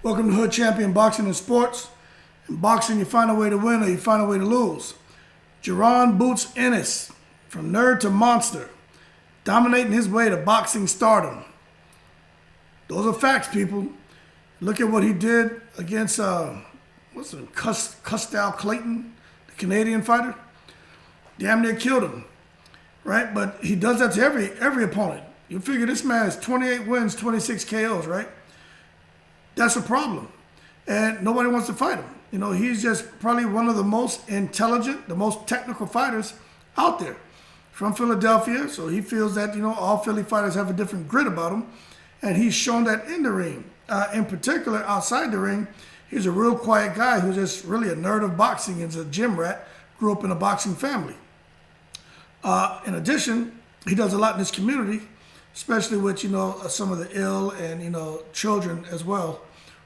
Welcome to Hood Champion Boxing and Sports. In boxing, you find a way to win or you find a way to lose. Jaron Boots Ennis, from nerd to monster, dominating his way to boxing stardom. Those are facts, people. Look at what he did against, Custell Clayton, the Canadian fighter. Damn near killed him, right? But he does that to every opponent. You figure this man has 28 wins, 26 KOs, right? That's a problem. And nobody wants to fight him. You know, he's just probably one of the most intelligent, the most technical fighters out there. From Philadelphia, so he feels that, all Philly fighters have a different grit about them. And he's shown that in the ring. In particular, outside the ring, he's a real quiet guy who's just really a nerd of boxing and is a gym rat, grew up in a boxing family. In addition, he does a lot in his community, especially with, some of the ill and, children as well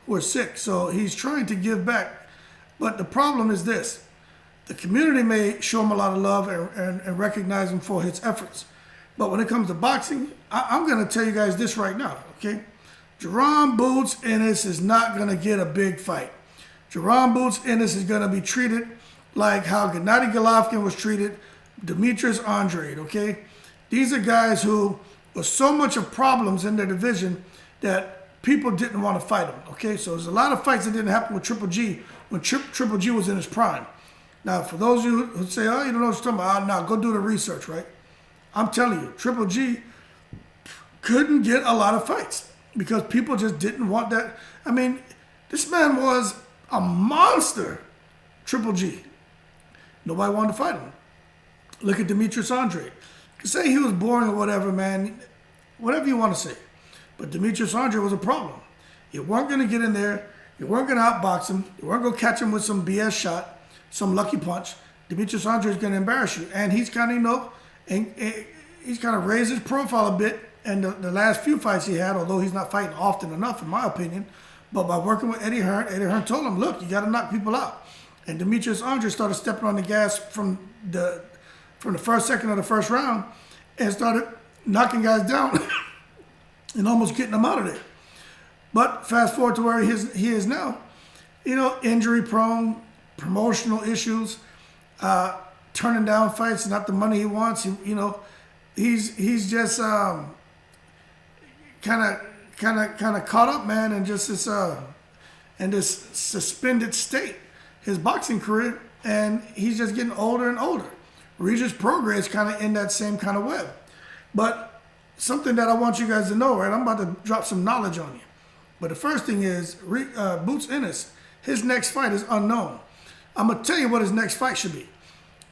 who are sick. So he's trying to give back. But the problem is this. The community may show him a lot of love and recognize him for his efforts. But when it comes to boxing, I'm going to tell you guys this right now, okay? Jaron Boots Ennis is not going to get a big fight. Jaron Boots Ennis is going to be treated like how Gennady Golovkin was treated, Demetrius Andrade, okay? These are guys who were so much of problems in their division that people didn't want to fight them, okay? So there's a lot of fights that didn't happen with Triple G when Triple G was in his prime. Now, for those of you who say, oh, you don't know what you're talking about, now go do the research, right? I'm telling you, Triple G couldn't get a lot of fights because people just didn't want that. I mean, this man was a monster, Triple G. Nobody wanted to fight him. Look at Demetrius Andrade. You say he was boring or whatever, man, whatever you want to say. But Demetrius Andrade was a problem. You weren't going to get in there. You weren't going to outbox him. You weren't going to catch him with some BS shot, some lucky punch. Demetrius Andrade is going to embarrass you. And he's kind of, he's kind of raised his profile a bit. And the last few fights he had, although he's not fighting often enough, in my opinion, but by working with Eddie Hearn told him, look, you got to knock people out. And Demetrius Andrade started stepping on the gas from the first second of the first round and started knocking guys down and almost getting them out of there. But fast forward to where he is now, injury prone, promotional issues, turning down fights, not the money he wants. He's just kind of caught up, man, and just in this suspended state, his boxing career, and he's just getting older and older. Regis Prograis kind of in that same kind of web. But something that I want you guys to know, right? I'm about to drop some knowledge on you. But the first thing is, Boots Ennis, his next fight is unknown. I'm going to tell you what his next fight should be.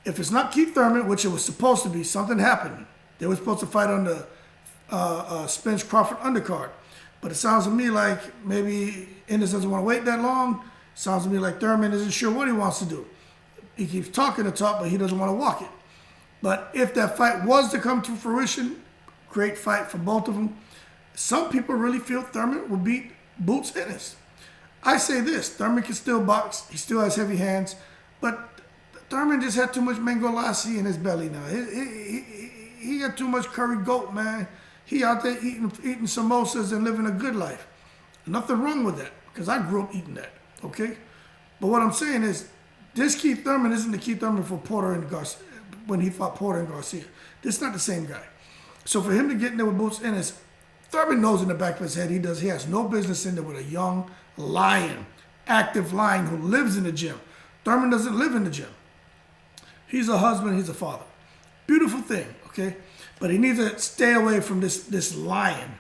If it's not Keith Thurman, which it was supposed to be, something happened. They were supposed to fight on the Spence Crawford undercard. But it sounds to me like maybe Ennis doesn't want to wait that long. Sounds to me like Thurman isn't sure what he wants to do. He keeps talking the talk, but he doesn't want to walk it. But if that fight was to come to fruition, great fight for both of them. Some people really feel Thurman will beat Boots Ennis. I say this, Thurman can still box. He still has heavy hands. But Thurman just had too much mango lassi in his belly now. He got too much curry goat, man. He out there eating samosas and living a good life. Nothing wrong with that, because I grew up eating that, okay? But what I'm saying is, this Keith Thurman isn't the Keith Thurman for Porter and Garcia, when he fought Porter and Garcia. This is not the same guy. So for him to get in there with Boots Ennis, Thurman knows in the back of his head he has no business in there with a young lion, active lion who lives in the gym. Thurman doesn't live in the gym. He's a husband, he's a father. Beautiful thing, okay? But he needs to stay away from this lion,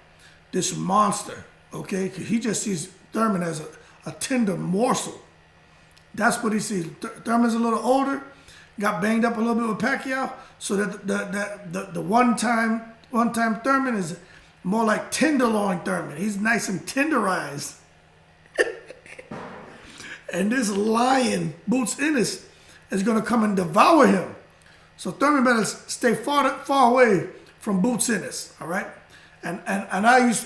this monster, okay? Because he just sees Thurman as a tender morsel. That's what he sees. Thurman's a little older, got banged up a little bit with Pacquiao, so that the one-time Thurman is more like tenderloin Thurman. He's nice and tenderized. And this lion, Boots Ennis, is going to come and devour him. So Thurman better stay far away from Boots Ennis, all right? And I was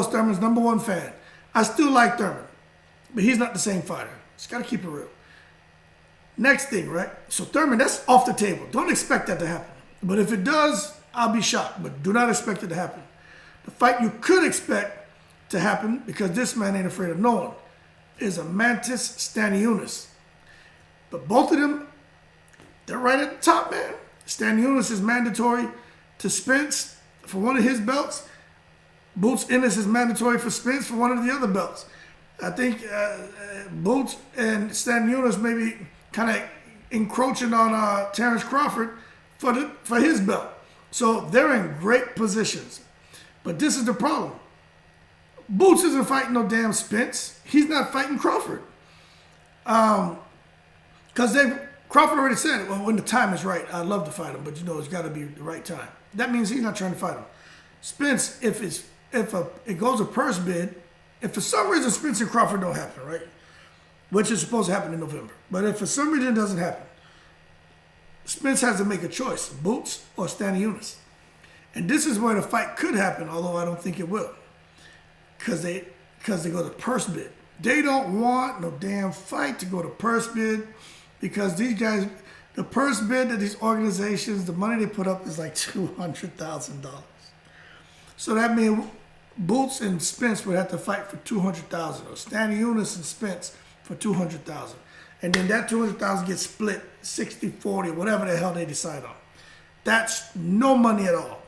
Thurman's #1 fan. I still like Thurman, but he's not the same fighter. Just got to keep it real. Next thing, right? So Thurman, that's off the table. Don't expect that to happen. But if it does, I'll be shocked. But do not expect it to happen. The fight you could expect to happen, because this man ain't afraid of no one, is a Mantis Stanionis. But both of them, they're right at the top, man. Stanionis is mandatory to Spence for one of his belts. Boots Ennis is mandatory for Spence for one of the other belts. I think Boots and Stanionis may be kind of encroaching on Terrence Crawford for his belt. So they're in great positions. But this is the problem. Boots isn't fighting no damn Spence. He's not fighting Crawford. Because Crawford already said, well, when the time is right, I'd love to fight him, but it's got to be the right time. That means he's not trying to fight him. Spence, if it goes a purse bid, if for some reason Spence and Crawford don't happen, right, which is supposed to happen in November, but if for some reason it doesn't happen, Spence has to make a choice, Boots or Stanionis. And this is where the fight could happen, although I don't think it will, because they go to purse bid. They don't want no damn fight to go to purse bid, because these guys, the purse bid of these organizations, the money they put up is like $200,000. So that means Boots and Spence would have to fight for $200,000, or Stanionis and Spence for $200,000. And then that $200,000 gets split 60-40, whatever the hell they decide on. That's no money at all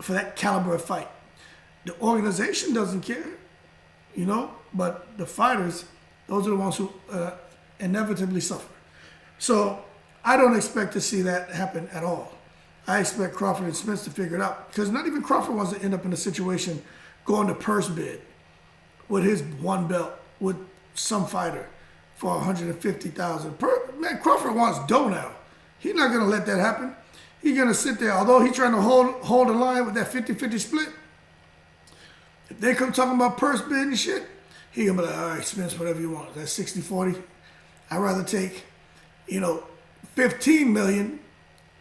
for that caliber of fight. The organization doesn't care, but the fighters, those are the ones who inevitably suffer. So I don't expect to see that happen at all. I expect Crawford and Spence to figure it out, because not even Crawford wants to end up in a situation going to purse bid with his one belt with some fighter for $150,000. Man, Crawford wants dough now. He's not going to let that happen. He's going to sit there, although he's trying to hold the line with that 50-50 split. If they come talking about purse bid and shit, he going to be like, all right, Spence, whatever you want. That's 60-40. I'd rather take, $15 million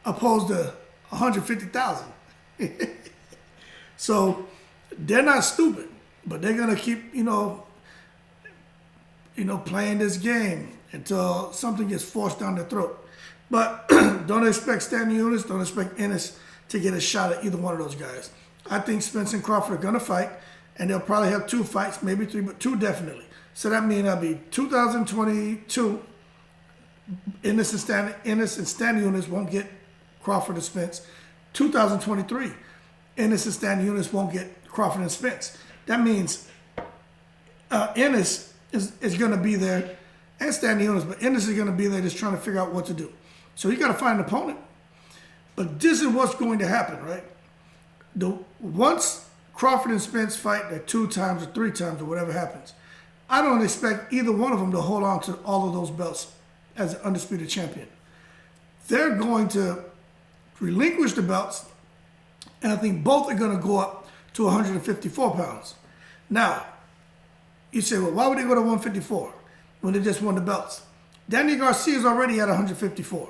opposed to $150,000. So they're not stupid, but they're going to keep, playing this game until something gets forced down their throat. But don't expect Stanionis, don't expect Ennis to get a shot at either one of those guys. I think Spence and Crawford are going to fight, and they'll probably have 2 fights, maybe 3, but 2 definitely. So that means that'll be 2022. Ennis and Stanionis won't get Crawford and Spence. 2023, Ennis and Stanionis won't get Crawford and Spence. That means Ennis is going to be there, and Stanionis, but Ennis is going to be there just trying to figure out what to do. So you got to find an opponent. But this is what's going to happen, right? Once Crawford and Spence fight at 2 times or 3 times or whatever happens, I don't expect either one of them to hold on to all of those belts as an undisputed champion. They're going to relinquish the belts, and I think both are going to go up to 154 pounds. Now, you say, well, why would they go to 154 when they just won the belts? Danny Garcia is already at 154.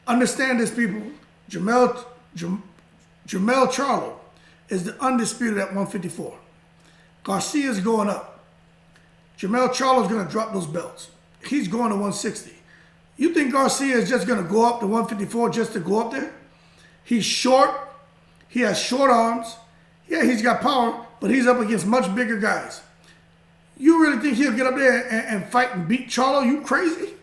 Understand this, people. Jamel Charlo is the undisputed at 154. Garcia is going up. Jamel Charlo is going to drop those belts. He's going to 160. You think Garcia is just going to go up to 154 just to go up there? He's short. He has short arms. Yeah, he's got power, but he's up against much bigger guys. You really think he'll get up there and fight and beat Charlo? You crazy?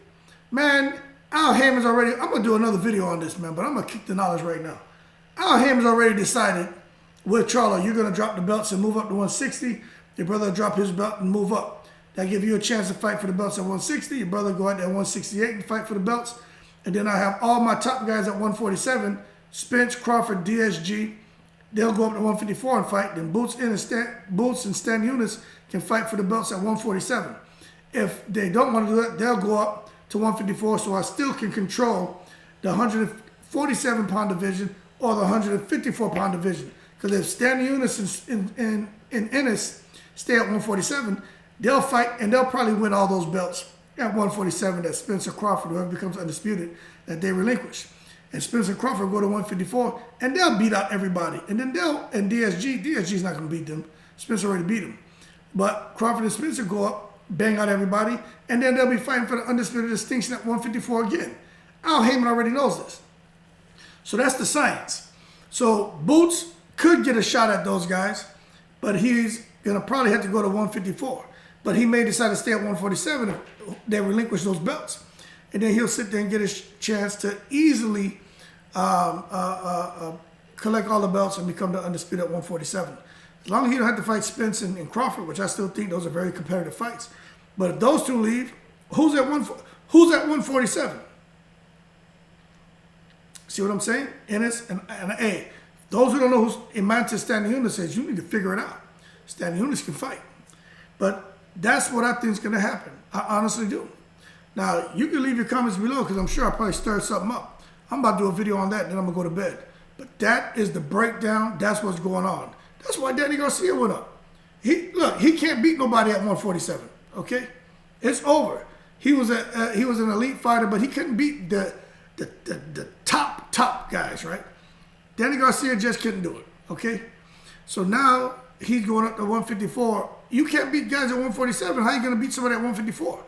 Man, Al Haymond's already, I'm going to do another video on this, man, but I'm going to kick the knowledge right now. Al Haymond's already decided with Charlo, you're going to drop the belts and move up to 160. Your brother will drop his belt and move up. That give you a chance to fight for the belts at 160. Your brother go out there at 168 and fight for the belts. And then I have all my top guys at 147. Spence, Crawford, DSG. They'll go up to 154 and fight. Then Boots and Stanionis can fight for the belts at 147. If they don't want to do that, they'll go up to 154, so I still can control the 147-pound division or the 154-pound division. Because if Stanionis and Ennis stay at 147, they'll fight and they'll probably win all those belts at 147 that Spencer Crawford, whoever becomes undisputed, that they relinquish. And Spencer Crawford go to 154 and they'll beat out everybody. And then DSG's not going to beat them. Spencer already beat him. But Crawford and Spencer go up, bang out everybody, and then they'll be fighting for the undisputed distinction at 154 again. Al Haymon already knows this. So that's the science. So Boots could get a shot at those guys, but he's going to probably have to go to 154. But he may decide to stay at 147 if they relinquish those belts. And then he'll sit there and get his chance to easily collect all the belts and become the undisputed at 147. As long as he don't have to fight Spence and Crawford, which I still think those are very competitive fights. But if those two leave, who's at 147? See what I'm saying? Ennis and A. Those who don't know who's Imantas Stanley says, you need to figure it out. Stanley can fight. But that's what I think is going to happen. I honestly do. Now, you can leave your comments below because I'm sure I'll probably stir something up. I'm about to do a video on that, and then I'm going to go to bed. But that is the breakdown. That's what's going on. That's why Danny Garcia went up. Look, he can't beat nobody at 147. Okay? It's over. He was an elite fighter, but he couldn't beat the top guys, right? Danny Garcia just couldn't do it, okay? So now he's going up to 154. You can't beat guys at 147. How are you going to beat somebody at 154?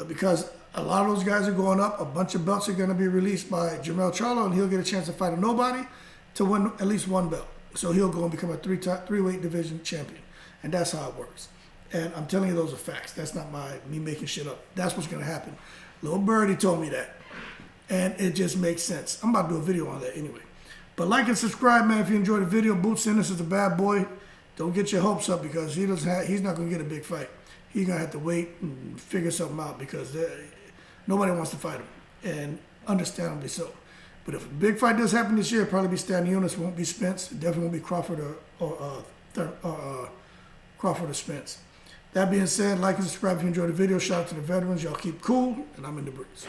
Because a lot of those guys are going up. A bunch of belts are going to be released by Jermell Charlo, and he'll get a chance to fight a nobody to win at least one belt. So he'll go and become a three-weight division champion. And that's how it works. And I'm telling you, those are facts. That's not me making shit up. That's what's going to happen. Little Birdie told me that. And it just makes sense. I'm about to do a video on that anyway. But like and subscribe, man, if you enjoyed the video. Boots Ennis is a bad boy. Don't get your hopes up because he's not going to get a big fight. He's going to have to wait and figure something out because nobody wants to fight him. And understandably so. But if a big fight does happen this year, it'll probably be Stanley. It won't be Spence. It definitely won't be Crawford or Spence. That being said, like and subscribe if you enjoyed the video. Shout out to the veterans. Y'all keep cool, and I'm in the breeze.